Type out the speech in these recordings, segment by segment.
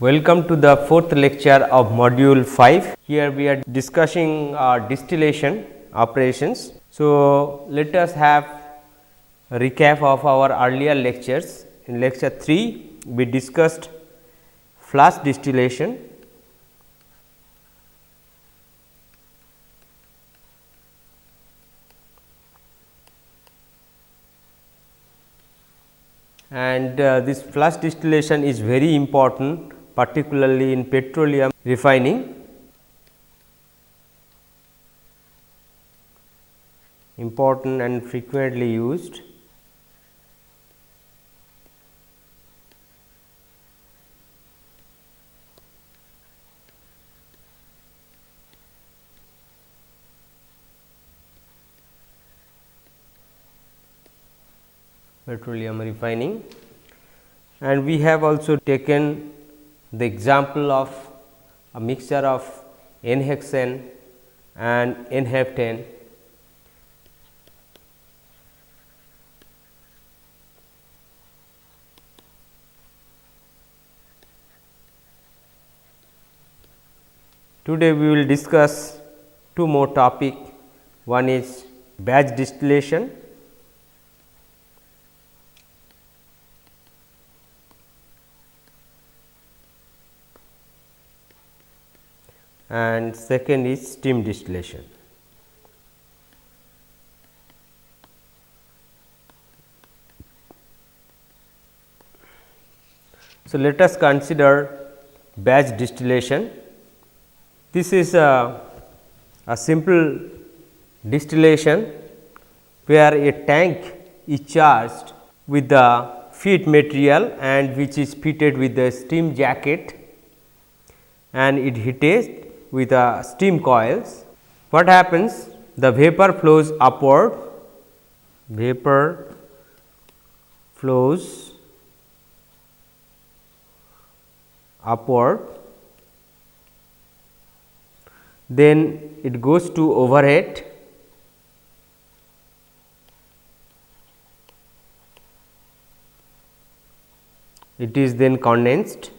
Welcome to the fourth lecture of module 5. Here we are discussing distillation operations. So, let us have a recap of our earlier lectures. In lecture 3, we discussed flash distillation, and this flash distillation is very important, particularly in petroleum refining. Important and frequently used. Petroleum refining, and we have also taken the example of a mixture of N-hexane and N-heptane. Today we will discuss two more topics. One is batch distillation and second is steam distillation. So, let us consider batch distillation. This is a simple distillation where a tank is charged with the feed material and which is fitted with the steam jacket, and it heated with steam coils. What happens? The vapor flows upward, vapor flows upward, then it goes to overhead, it is then condensed,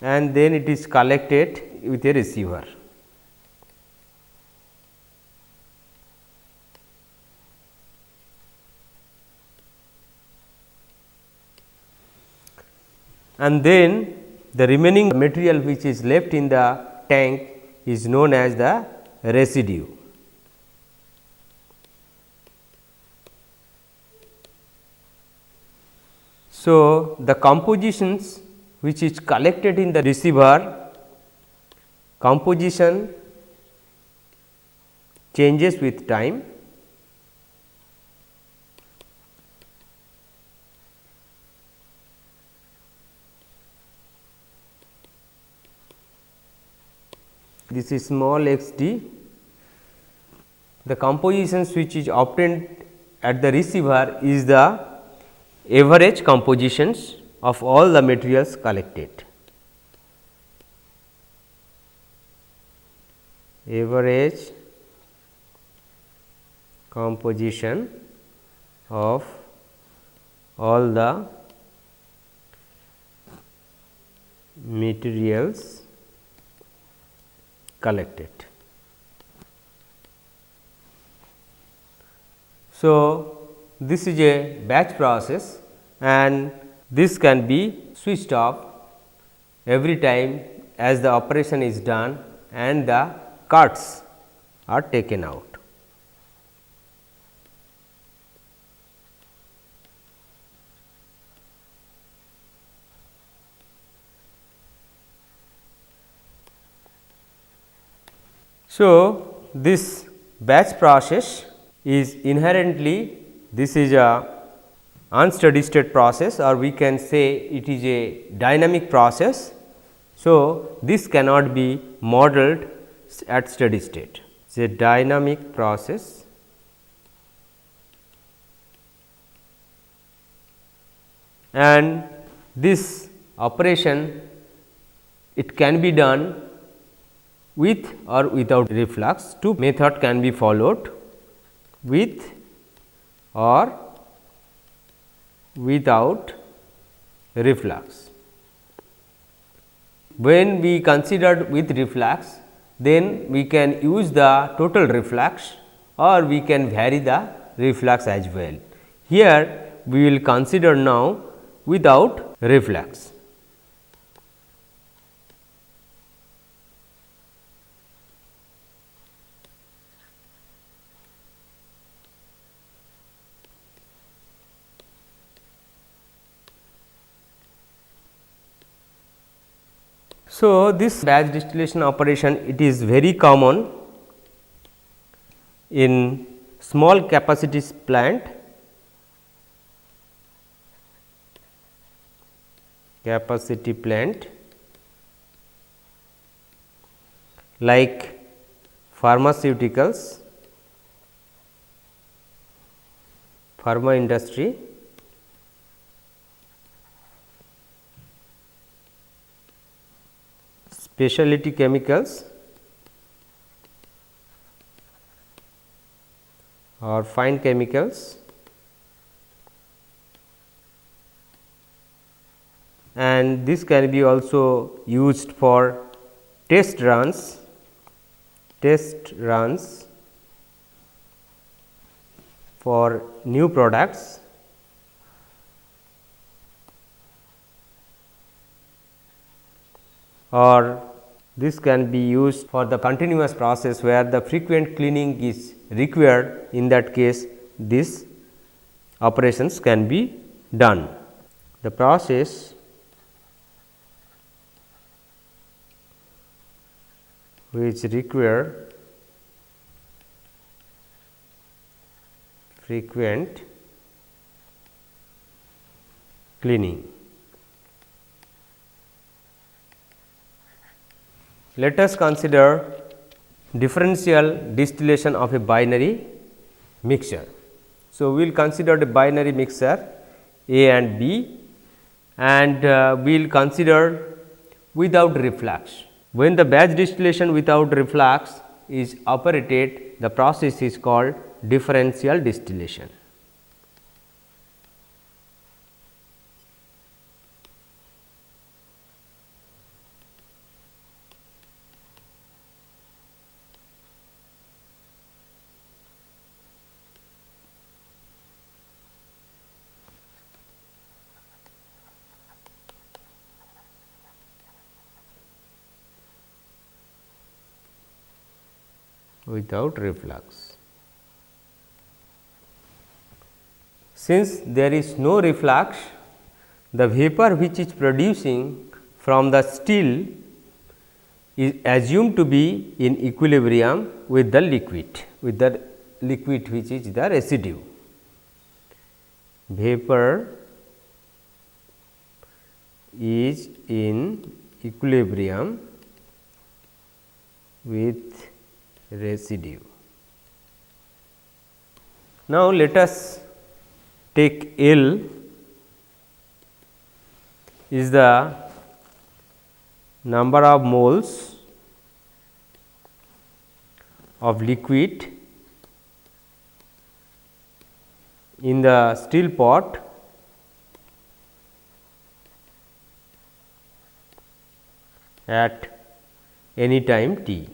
and then it is collected with a receiver. And then the remaining material which is left in the tank is known as the residue. So, the compositions which is collected in the receiver, composition changes with time. This is small x d. The compositions which is obtained at the receiver is the average compositions of all the materials collected. Average composition of all the materials collected. So, this is a batch process and this can be switched off every time as the operation is done and the cuts are taken out. So, this batch process is inherently, this is a unsteady state process, or we can say it is a dynamic process. So, this cannot be modeled at steady state. It is a dynamic process and this operation it can be done with or without reflux. Two methods can be followed, with or without reflux. When we considered with reflux, then we can use the total reflux or we can vary the reflux as well. Here we will consider now without reflux. So, this batch distillation operation, it is very common in small capacity plant, like pharmaceuticals, pharma industry, specialty chemicals or fine chemicals, and this can be also used for test runs for new products, or this can be used for the continuous process where the frequent cleaning is required. In that case, these operations can be done. The process which require frequent cleaning. Let us consider differential distillation of a binary mixture. So, we will consider the binary mixture A and B, and we will consider without reflux. When the batch distillation without reflux is operated, the process is called differential distillation. Without reflux. Since there is no reflux, the vapor which is producing from the still is assumed to be in equilibrium with the liquid which is the residue. Vapor is in equilibrium with residue. Now, let us take L is the number of moles of liquid in the still pot at any time t,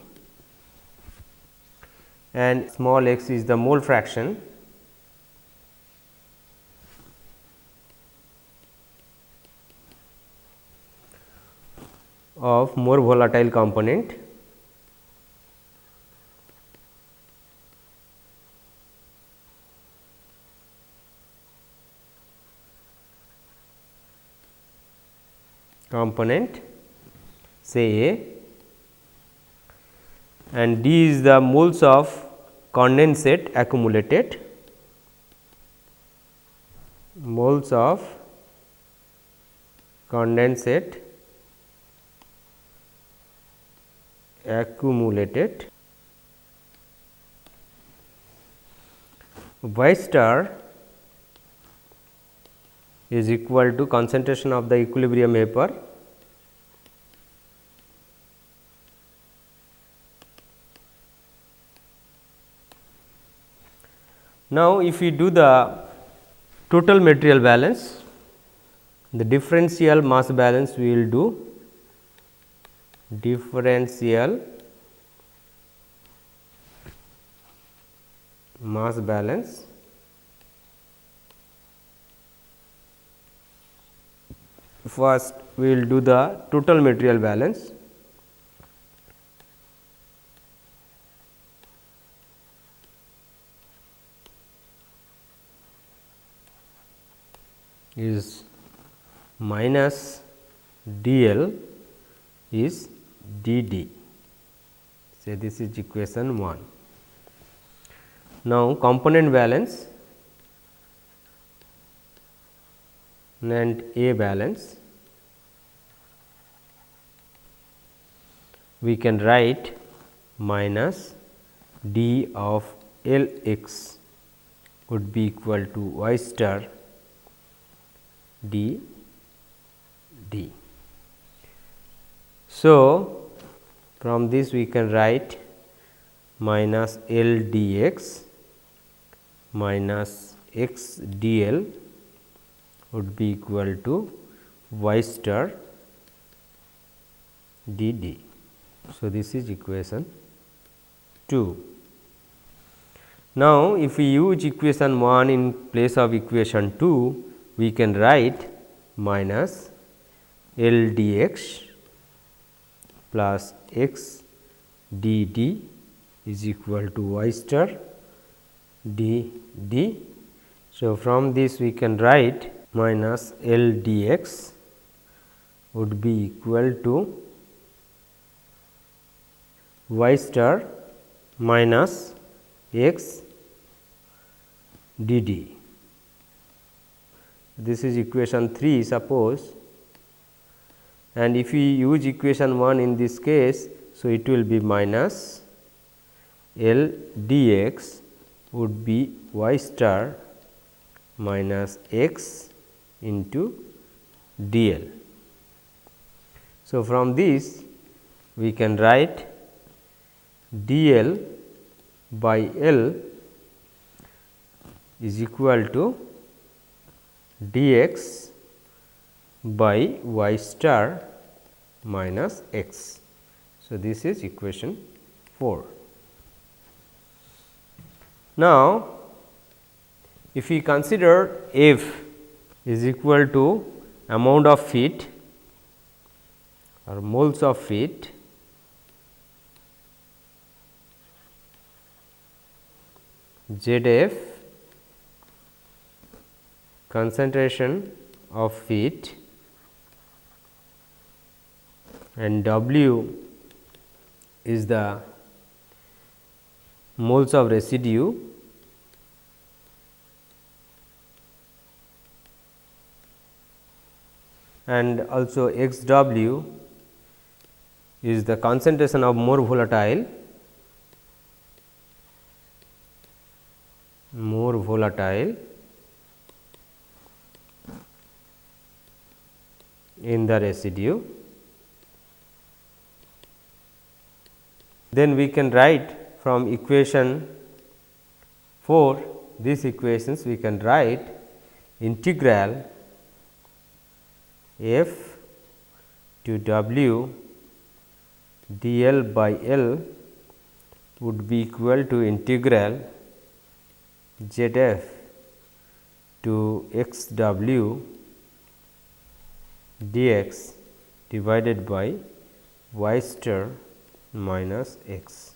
and small x is the mole fraction of more volatile component say A, and D is the moles of condensate accumulated, moles of condensate accumulated. Y star is equal to concentration of the equilibrium vapor Now, if we do the total material balance, the differential mass balance we will do differential mass balance. First we will do the total material balance. Is minus dl is dd. Say this is equation 1. Now, component balance and A balance, we can write minus d of L x would be equal to y star d d. So, from this we can write minus L dx minus x dl would be equal to y star d d. So, this is equation 2. Now, if we use equation 1 in place of equation 2, we can write minus L dx plus x d d is equal to y star d d. So, from this we can write minus L dx would be equal to y star minus x d d. This is equation 3 suppose, and if we use equation 1 in this case, so it will be minus L dx would be y star minus x into dl. So, from this we can write dl by L is equal to dx by y star minus x. So, this is equation 4. Now, if we consider F is equal to amount of feed or moles of feed, ZF concentration of feed and W is the moles of residue, and also x w is the concentration of more volatile in the residue. Then we can write from equation 4, these equations we can write integral f to w dl by L would be equal to integral ZF to x w dx divided by y star minus x.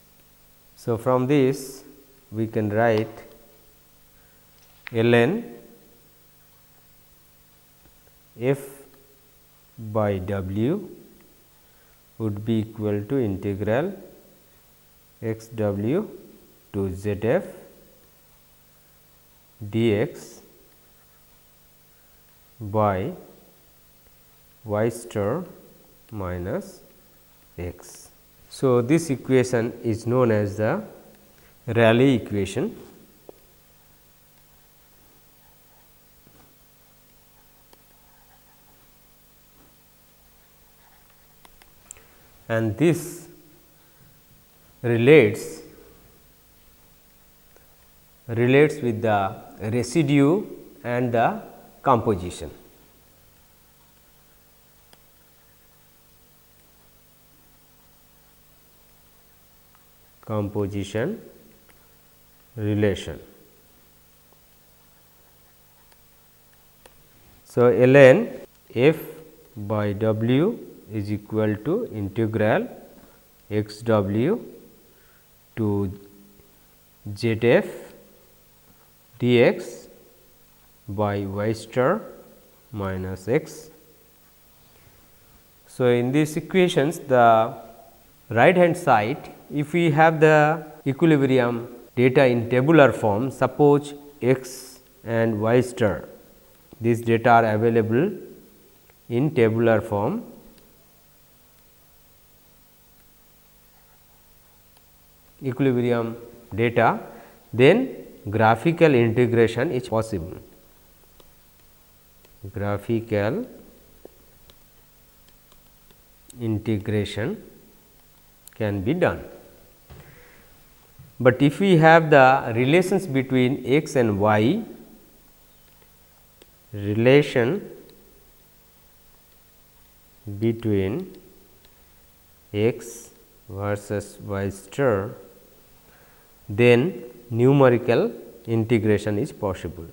So, from this we can write ln f by w would be equal to integral x w to ZF dx by y star minus x. So, this equation is known as the Raleigh equation. And this relates with the residue and the composition. Composition relation. So, ln f by w is equal to integral x w to z f dx by y star minus x. So, in these equations the right hand side, if we have the equilibrium data in tabular form, suppose x and y star, these data are available in tabular form. Equilibrium data, then graphical integration is possible. Graphical integration can be done. But if we have the relations between x and y, relation between x versus y star, then numerical integration is possible.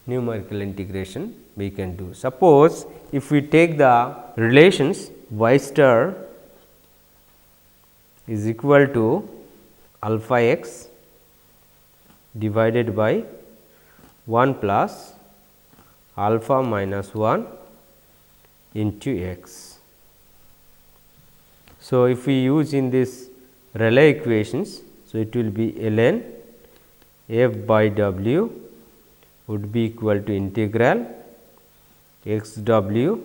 Numerical integration we can do. Suppose if we take the relations y star is equal to alpha x divided by 1 plus alpha minus 1 into x. So, if we use in this Raleigh equations, so it will be ln f by w would be equal to integral x w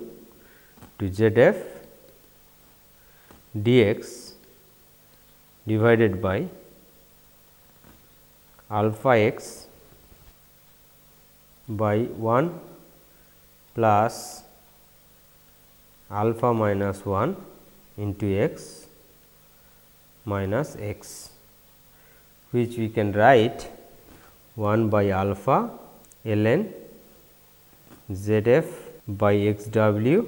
to z f dx divided by alpha x by 1 plus alpha minus 1 into x minus x, which we can write 1 by alpha ln z f by x w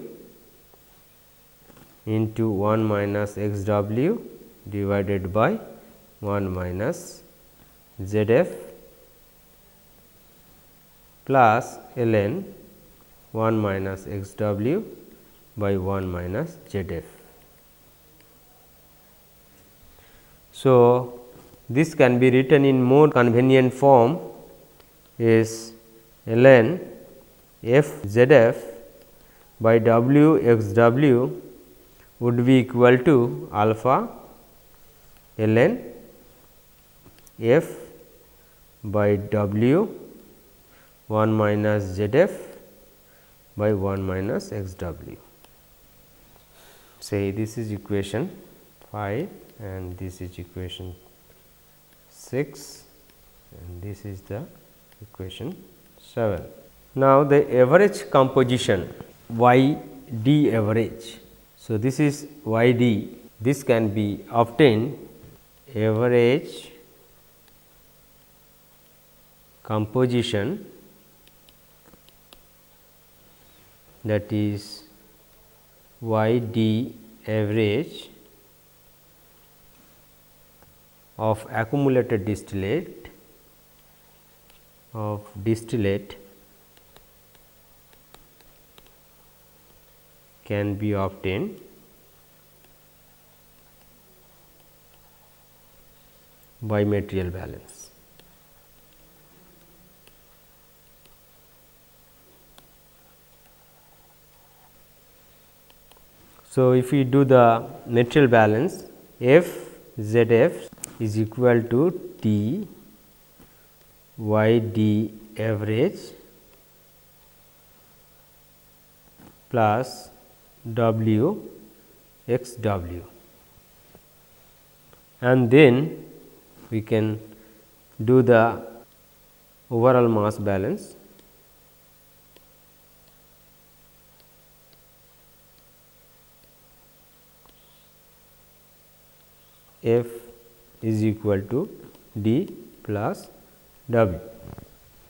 into 1 minus x w divided by 1 minus z f plus ln 1 minus x w by 1 minus z f. So, this can be written in more convenient form is ln f z f by w x w would be equal to alpha ln f by w 1 minus z f by 1 minus x w. Say this is equation 5 and this is equation 6 and this is the equation 7. Now, the average composition y d average. So, this is y d, this can be obtained average composition, that is y d average of accumulated distillate can be obtained by material balance. So, if we do the material balance, f z f is equal to T y d average plus w x w, and then we can do the overall mass balance. F is equal to D plus W.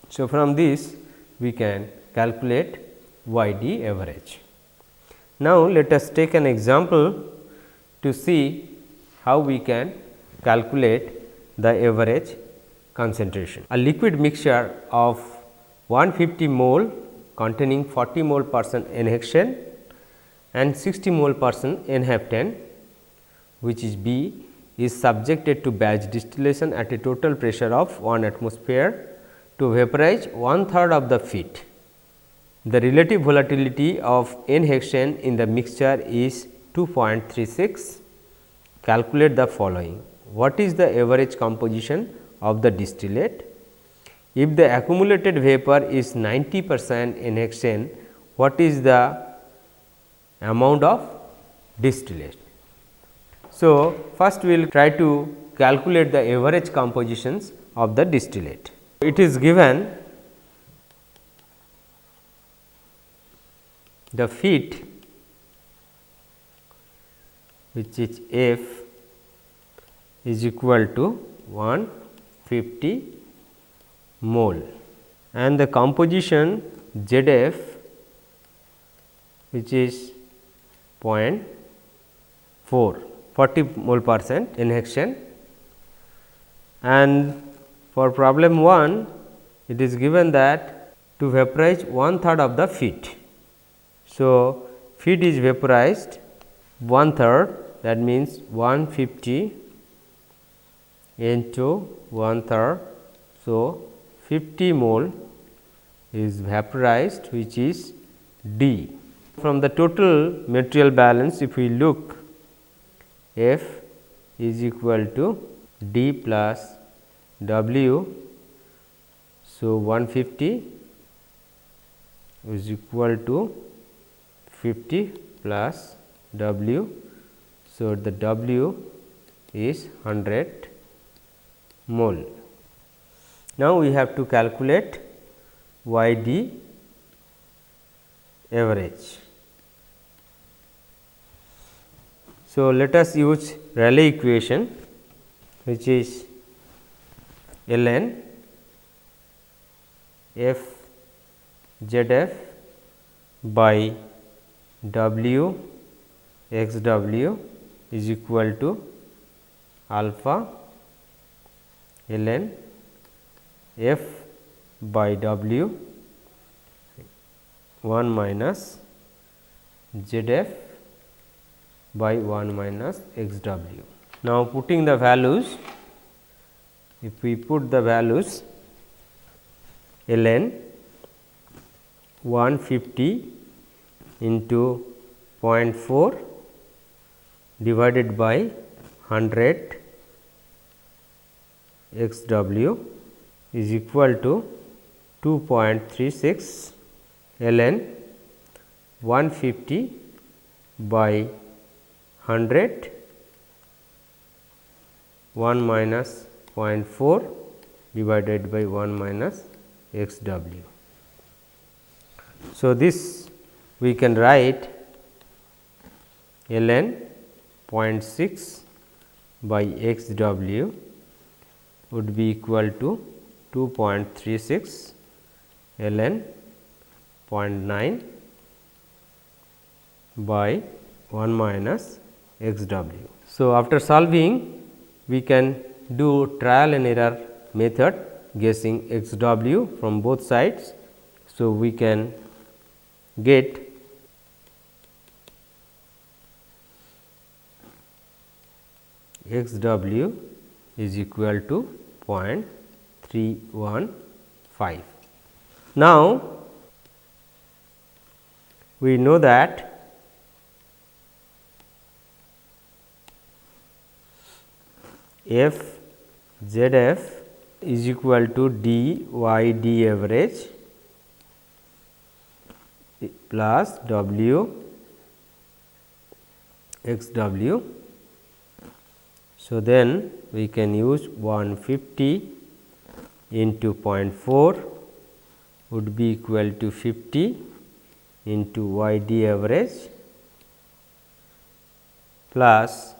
So, from this we can calculate Y D average. Now, let us take an example to see how we can calculate the average concentration. A liquid mixture of 150 mole containing 40 mole percent n-hexane and 60 mole percent n-heptane, which is B, is subjected to batch distillation at a total pressure of 1 atmosphere to vaporize 1/3 of the feed. The relative volatility of n-hexane in the mixture is 2.36. Calculate the following. What is the average composition of the distillate? If the accumulated vapor is 90% n-hexane, what is the amount of distillate? So, first we will try to calculate the average compositions of the distillate. It is given the feed, which is F is equal to 150 mole, and the composition ZF, which is 0.4, 40 mole percent n-hexane, and for problem 1 it is given that to vaporize 1/3 of the feed. So, feed is vaporized 1/3, that means 150 into 1/3. So, 50 mole is vaporized, which is D. From the total material balance, if we look, F is equal to D plus W. So, 150 is equal to 50 plus W. So, the W is 100 mole. Now, we have to calculate Y D average. So, let us use Raleigh equation, which is ln F ZF by W x W is equal to alpha ln F by W 1 minus ZF by 1 minus x W. Now, putting the values, if we put the values, ln 150 into 0.4 divided by 100 x W is equal to 2.36 ln 150 by 100 1 minus 0.4 divided by 1 minus x W. So, this we can write ln 0.6 by x W would be equal to 2.36 ln 0.9 by 1 minus x W. So, after solving, we can do trial and error method guessing x W from both sides. So, we can get x W is equal to 0.315. Now, we know that F ZF is equal to D Y D average plus W x W. So, then we can use 150 into 0.4 would be equal to 50 into Y D average plus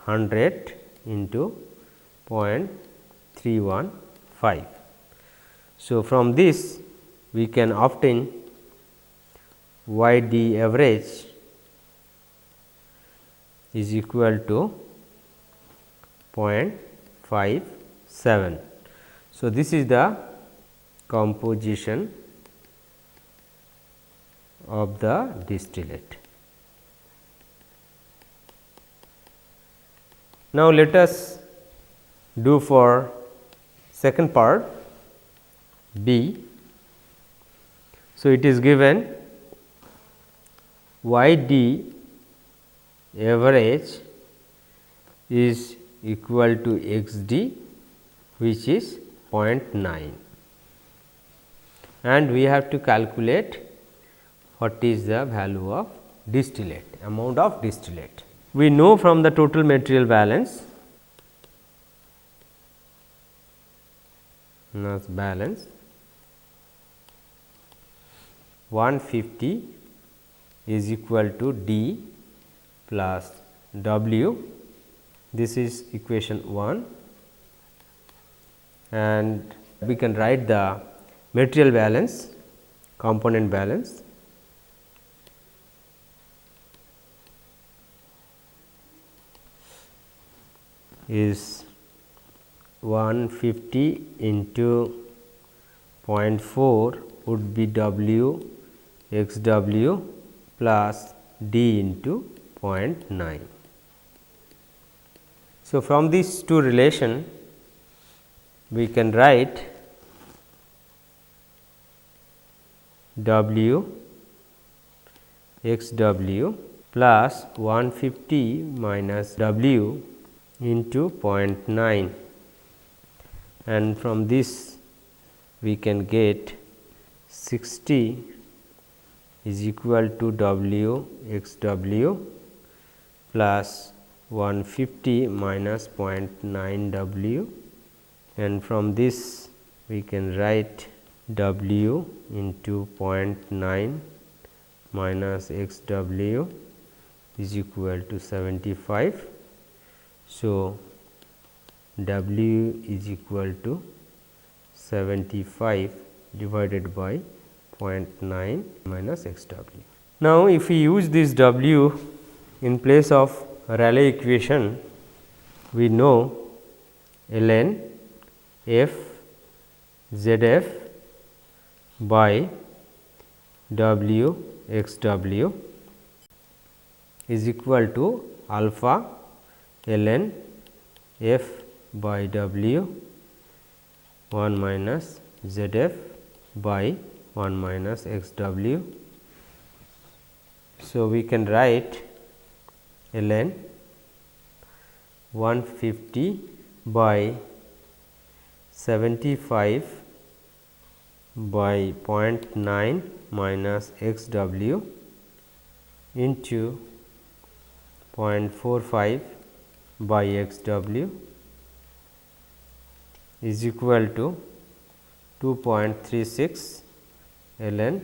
100 into 0.315. So, from this we can obtain Y d average is equal to 0.57. So, this is the composition of the distillate. Now, let us do for second part B. So, it is given Y d average is equal to x d, which is 0.9, and we have to calculate what is the value of distillate, amount of distillate. We know from the total material balance, mass balance 150 is equal to D plus W. This is equation 1, and we can write the material balance, component balance. Is 150 into 0.4 would be W x W plus D into 0.9. So, from these two relation we can write W x W plus 150 minus W into 0.9, and from this we can get 60 is equal to W x W plus 150 minus 0.9 W, and from this we can write W into 0.9 minus x W is equal to 75. So, W is equal to 75 divided by 0.9 minus x W. Now, if we use this W in place of Raleigh equation, we know ln f z f by W x W is equal to alpha ln f by W 1 minus z f by 1 minus x W. So, we can write ln 150 by 75 by 0.9 minus x W into 0.45 by x W is equal to 2.36 ln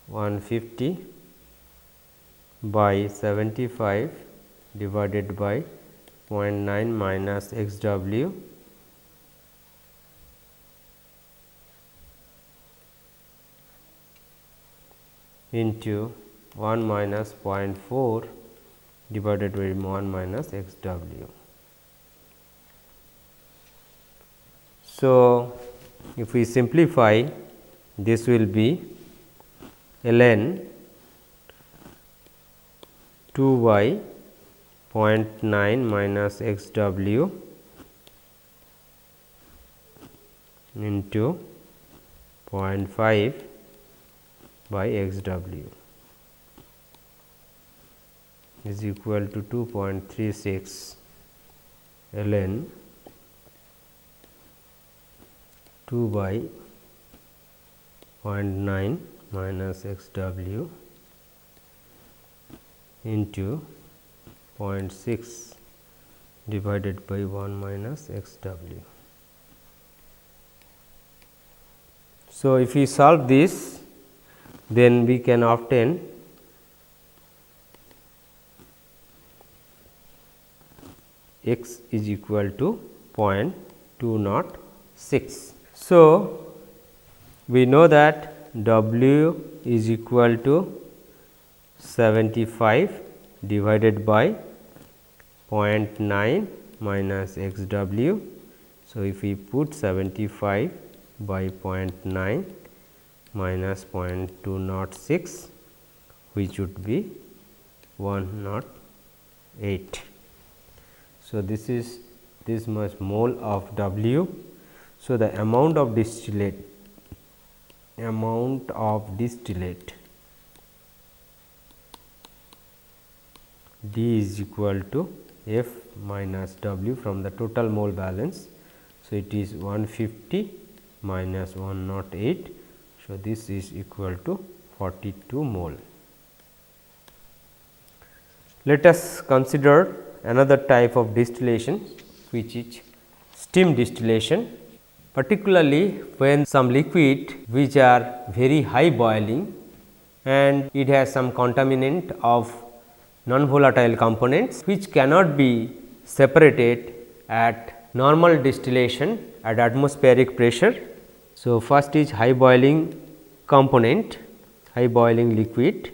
150 by 75 divided by 0.9 minus x W into 1 minus 0.4 divided by 1 minus x W. So, if we simplify, this will be ln 2y 0.9 minus x W into 0.5 by x W is equal to 2.36 ln 2 by 0.9 minus x W into 0.6 divided by 1 minus x W. So, if we solve this, then we can obtain x is equal to 0.206. So, we know that W is equal to 75 divided by 0.9 minus x w. So, if we put 75 by 0.9 minus 0.206, which would be 108. So, this is this much mole of W. So, the amount of distillate D is equal to F minus W from the total mole balance. So, it is 150 minus 108. So, this is equal to 42 mole. Let us consider another type of distillation, which is steam distillation, particularly when some liquid which are very high boiling and it has some contaminant of non-volatile components which cannot be separated at normal distillation at atmospheric pressure. So, first is high boiling component, high boiling liquid.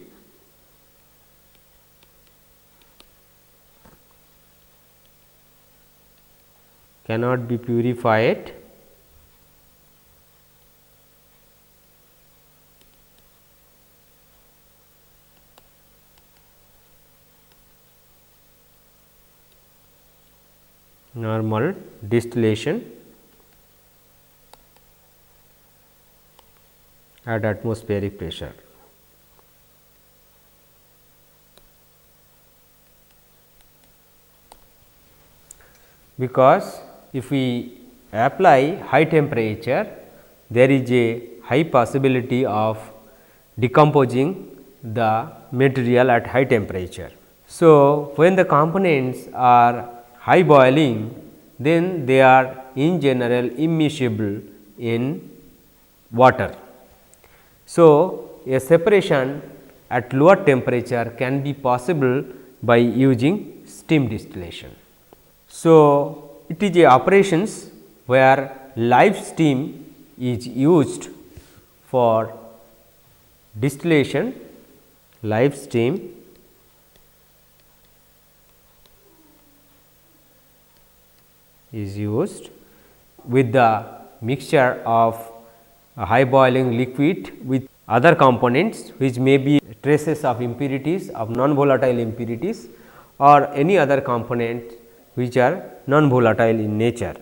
Cannot be purified. Normal distillation at atmospheric pressure. Because if we apply high temperature, there is a high possibility of decomposing the material at high temperature. So, when the components are high boiling, then they are in general immiscible in water. So, a separation at lower temperature can be possible by using steam distillation. So, it is a operations where live steam is used for distillation. Live steam is used with the mixture of a high boiling liquid with other components which may be traces of impurities of non-volatile impurities or any other component which are non-volatile in nature.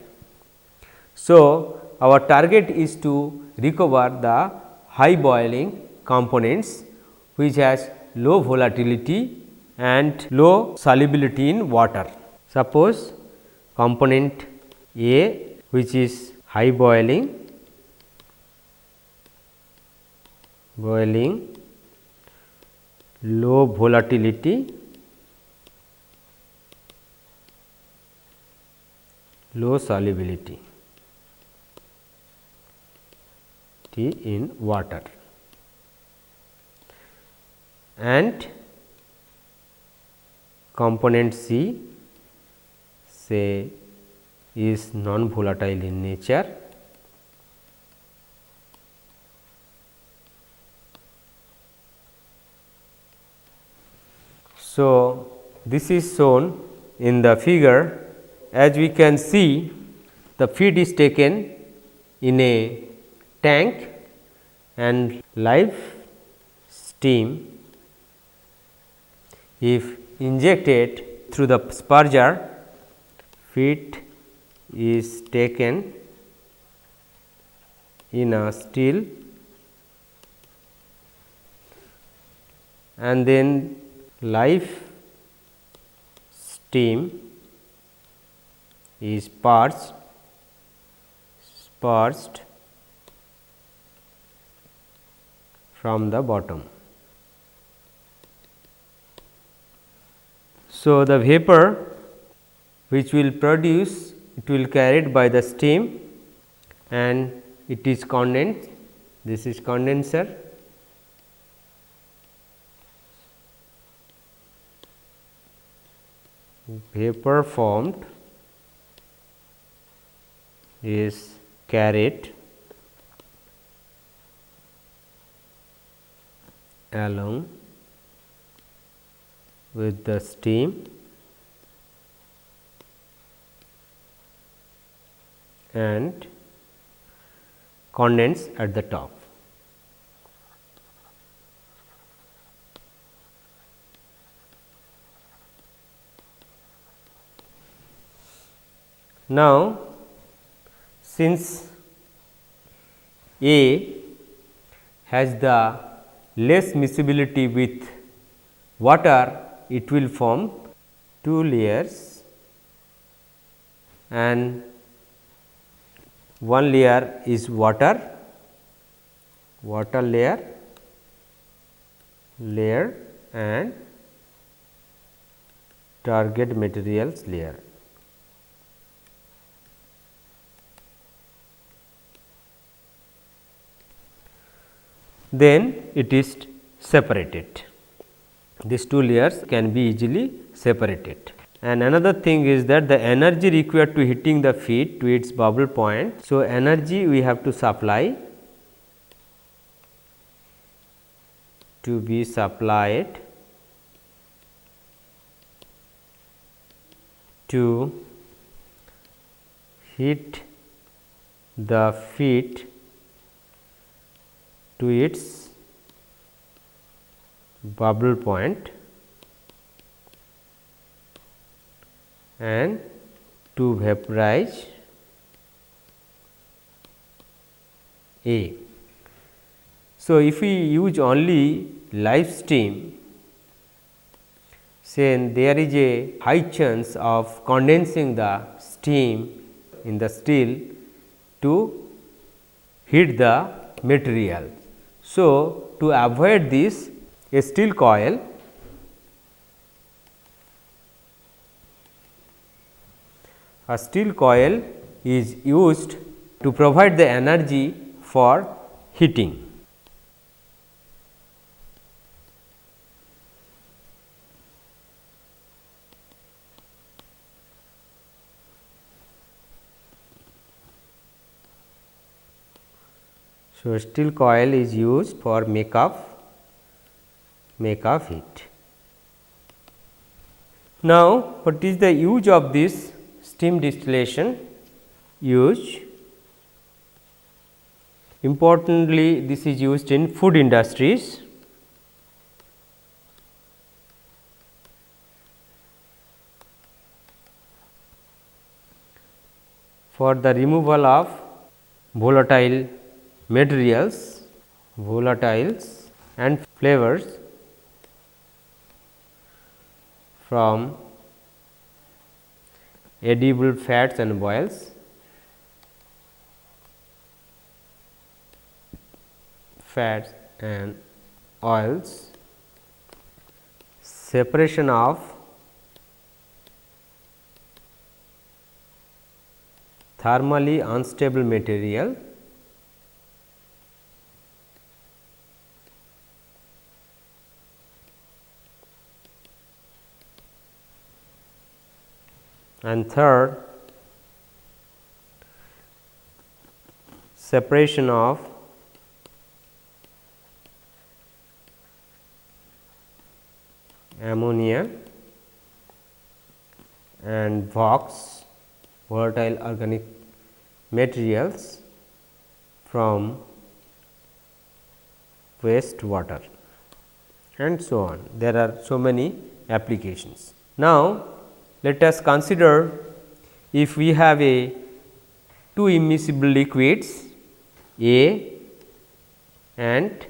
So, our target is to recover the high boiling components which has low volatility and low solubility in water. Suppose component A, which is high boiling, low volatility, low solubility in water, and component C say is non-volatile in nature. So, this is shown in the figure. As we can see, the feed is taken in a tank and live steam, if injected through the spurger, feed is taken in a still and then live steam is purged from the bottom. So, the vapor which will produce, it will carried by the steam and it is condensed. This is condenser. Vapor formed is carried along with the steam and condense at the top. Now, since A has the less miscibility with water, it will form 2 layers and one layer is water layer and target materials layer. Then it is separated. These 2 layers can be easily separated. And another thing is that the energy required to heating the feed to its bubble point. So, energy we have to supply to be supplied to heat the feed to its bubble point and to vaporize A. So, if we use only live steam, then there is a high chance of condensing the steam in the steel to heat the material. So, to avoid this, a steel coil is used to provide the energy for heating. So, steel coil is used for make of heat. Now, what is the use of this steam distillation? Importantly, this is used in food industries. For the removal of volatile materials, volatiles and flavors from edible fats and oils, separation of thermally unstable material, and third, separation of ammonia and VOX, volatile organic materials from waste water, and so on. There are so many applications. Now, let us consider if we have a two immiscible liquids A and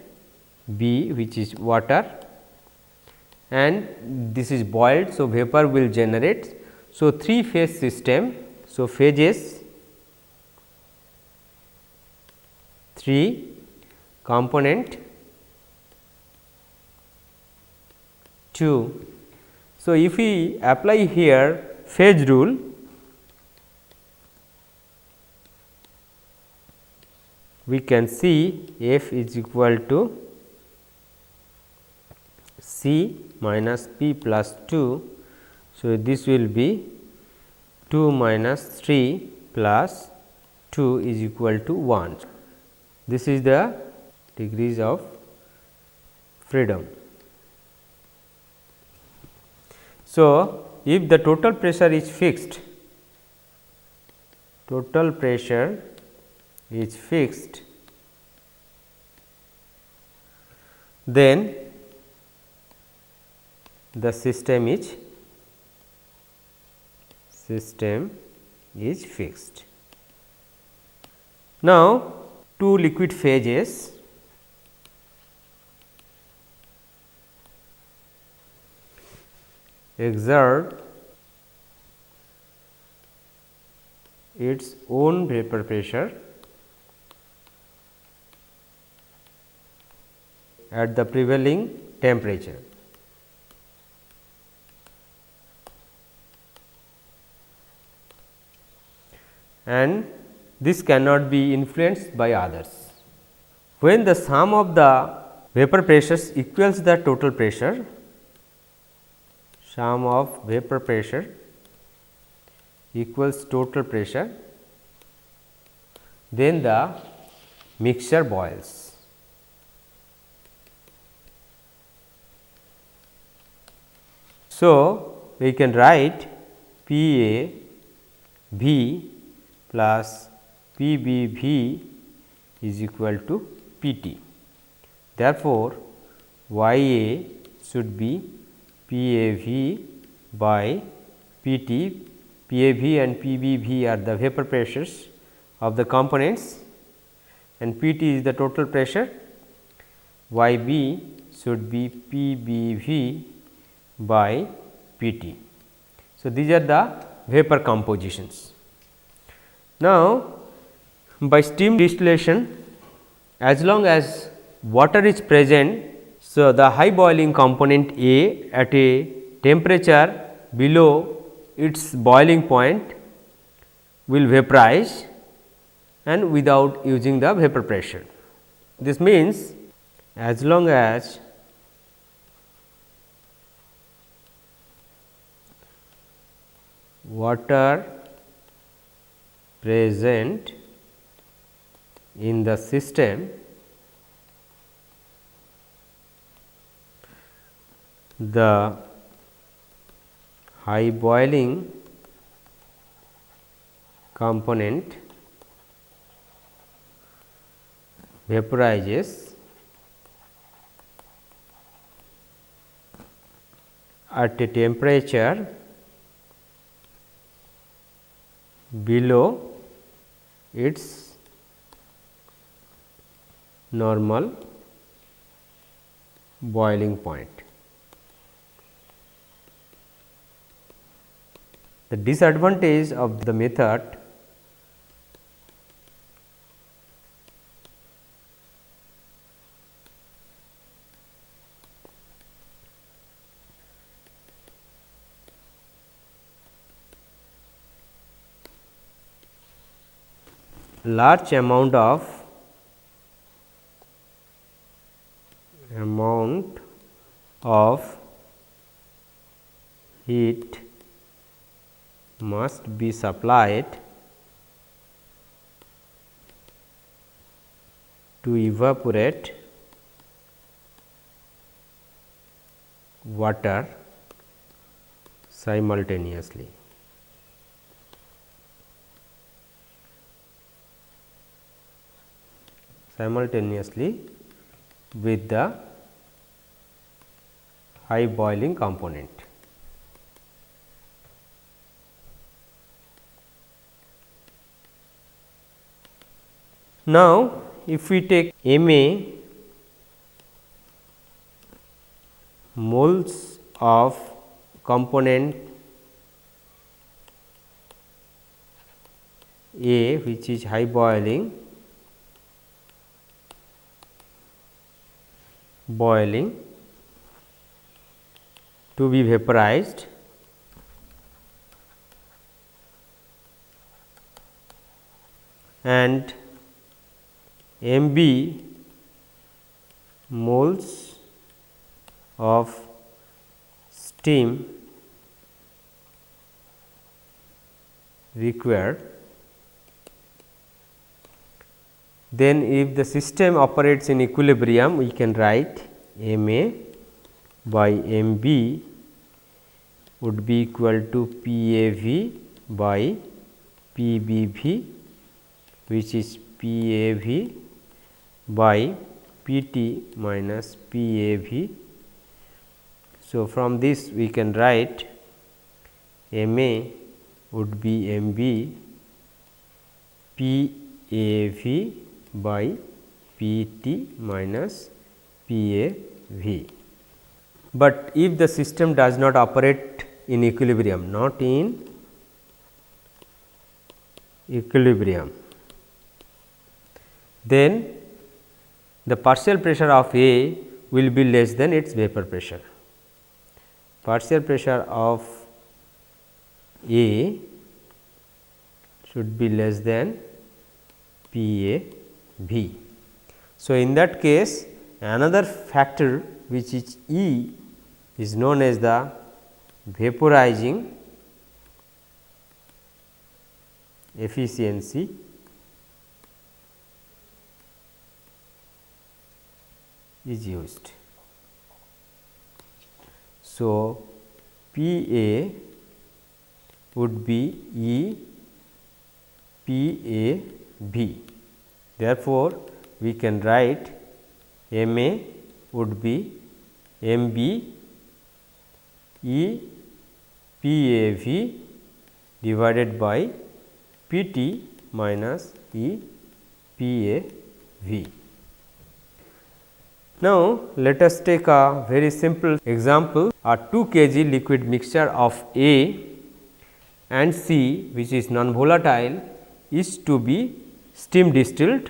B, which is water, and this is boiled. So, vapor will generate. So, 3 phase system. So, phases 3, component 2. So, if we apply here phase rule, we can see F is equal to C minus P plus 2. So, this will be 2 minus 3 plus 2 is equal to 1. This is the degrees of freedom. So, if the total pressure is fixed, then the system is fixed. Now, two liquid phases exert its own vapor pressure at the prevailing temperature. And this cannot be influenced by others. When the sum of the vapor pressures equals the total pressure, sum of vapor pressure equals total pressure, then the mixture boils. So, we can write P A V plus P B V is equal to P T. Therefore, Y A should be P A V by P T. P A V and P B V are the vapor pressures of the components and P T is the total pressure. Y B should be P B V by P T. So, these are the vapor compositions. Now, by steam distillation, as long as water is present, so the high boiling component A at a temperature below its boiling point will vaporize and without using the vapor pressure. This means, as long as water present in the system, the high boiling component vaporizes at a temperature below its normal boiling point. The disadvantage of the method large amount of heat must be supplied to evaporate water simultaneously. With the high boiling component. Now, if we take MA moles of component A, which is high boiling to be vaporized, and MB moles of steam required Then if the system operates in equilibrium, we can write M A by M B would be equal to P A V by P B V, which is P A V by P T minus P A V. So, from this we can write M A would be M B P A V by P T minus P A V. But if the system does not operate in equilibrium, not in equilibrium, then the partial pressure of A will be less than its vapor pressure. Partial pressure of A should be less than P A V. So, in that case, another factor which is E is known as the vaporizing efficiency is used. So, P A would be E P A V. Therefore, we can write M A would be M B E P A V divided by P T minus E P A V. Now, let us take a very simple example. A 2 kg liquid mixture of A and C, which is non-volatile, is to be steam distilled.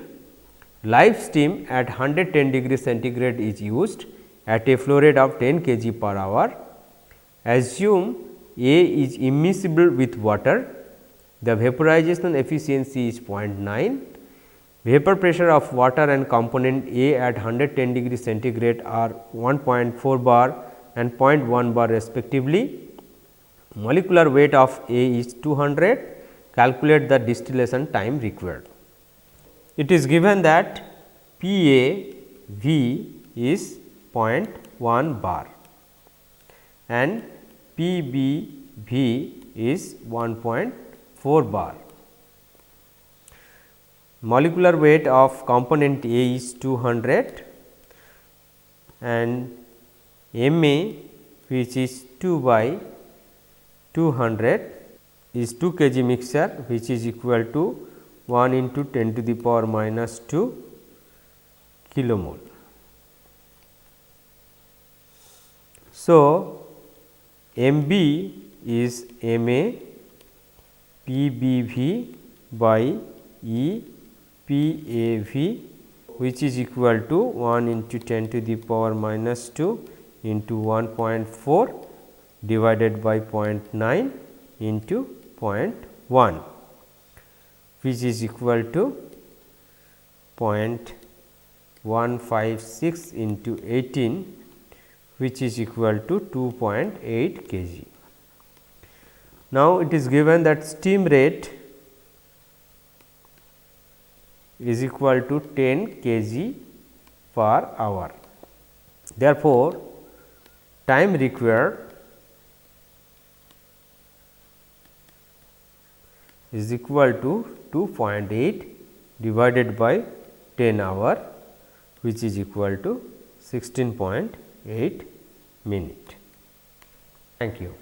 Live steam at 110 degree centigrade is used at a flow rate of 10 kg per hour. Assume A is immiscible with water. The vaporization efficiency is 0.9. Vapor pressure of water and component A at 110 degree centigrade are 1.4 bar and 0.1 bar respectively. Molecular weight of A is 200. Calculate the distillation time required. It is given that P A V is 0.1 bar and P B V is 1.4 bar. Molecular weight of component A is 200 and M A, which is 2 by 200, is 2 kg mixture, which is equal to 1 into 10 to the power minus 2 kilomole. So, M B is M A P B V by E P A V, which is equal to 1 into 10 to the power minus 2 into 1.4 divided by 0.9 into 0.1, which is equal to 0.156 into 18, which is equal to 2.8 kg. Now, it is given that steam rate is equal to 10 kg per hour. Therefore, time required is equal to 2.8 divided by 10 hour, which is equal to 16.8 minute. Thank you.